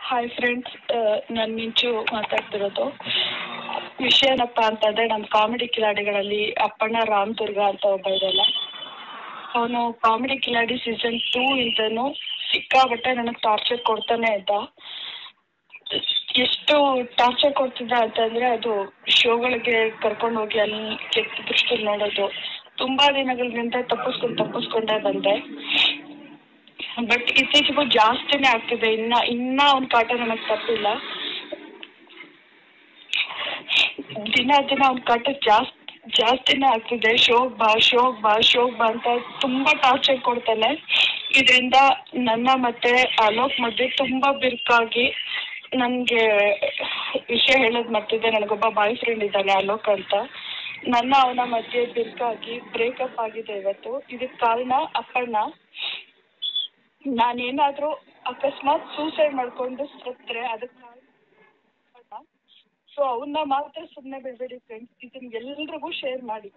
Hi friends, ನಾನು ಮಿಂಚು ಮಾತಾಡ್ತಿರೋದು. ವಿಷಯ ಏನಪ್ಪ ಅಂತಂದರೆ, ನಮ್ಮ ಕಾಮಿಡಿ ಕಿಲಾಡಿಗಳಲ್ಲಿ ಅಪ್ಪಣ್ಣ ರಾಮದುರ್ಗ ಅಂತ ಒಬ್ಬ ಇದಲ್ಲ, ಅವನು ಕಾಮಿಡಿ ಕಿಲಾಡಿ ಸೀಸನ್ 2 ಇಂದನು ಸಿಕ್ಕಾಬಟ್ಟೆ ನನಗೆ ಟಾರ್ಚರ್ ಕೊಡ್ತಾನೆ ಇದ್ದ. ಎಷ್ಟು ಟಾರ್ಚರ್ ಕೊಡ್ತಿದ್ದ ಅಂತಂದರೆ, ಅದು ಶೋಗಳಿಗೆ ಕರ್ಕೊಂಡು ಹೋಗಿ ಅಲ್ಲಿ ಕೆಟ್ಟ ದೃಷ್ಟಿಯಲ್ಲಿ ನೋಡೋದು. ತುಂಬ ದಿನಗಳಿಂದ ತಪ್ಪಿಸ್ಕೊಂಡೇ ಬಂದೆ. ಬಟ್ ಇತ್ತೀಚೆಗೂ ಜಾಸ್ತಿನೇ ಆಗ್ತಿದೆ. ಇನ್ನ ಅವ್ನ ಕಾಟ ನನಗೆ ತಪ್ಪಿಲ್ಲ. ದಿನ ಅವ್ನ ಕಾಟ ಜಾಸ್ತಿನೇ ಆಗ್ತಿದೆ. ಶೋಗ್ ಬಾ ಅಂತ ತುಂಬಾ ಟಾರ್ಚರ್ ಕೊಡ್ತಾನೆ. ಇದರಿಂದ ನನ್ನ ಮತ್ತೆ ಅಲೋಕ್ ಮಧ್ಯೆ ತುಂಬಾ ಬಿರುಕಾಗಿ ನನಗೆ ವಿಷಯ ಹೇಳೋದು ಮರ್ತಿದ್ದೆ. ನನಗೊಬ್ಬ ಬಾಯ್ ಫ್ರೆಂಡ್ ಇದ್ದಾನೆ, ಅಲೋಕ್ ಅಂತ. ಅವನ ಮಧ್ಯೆ ಬಿರುಕಾಗಿ ಬ್ರೇಕಪ್ ಆಗಿದೆ ಇವತ್ತು. ಇದಕ್ಕೆ ಕಾರಣ ಅಪ್ಪಣ್ಣ. ನಾನೇನಾದ್ರೂ ಅಕಸ್ಮಾತ್ ಸೂಸೈಡ್ ಮಾಡ್ಕೊಂಡು ಸತ್ರೆ ಅದಕ್ಕೆ ಸೊ ಅವನ್ನ ಮಾತ್ರ ಸುಮ್ಮನೆ ಬಿಡಬೇಡಿ ಫ್ರೆಂಡ್ಸ್. ಇದನ್ನ ಎಲ್ರಿಗೂ ಶೇರ್ ಮಾಡಿ.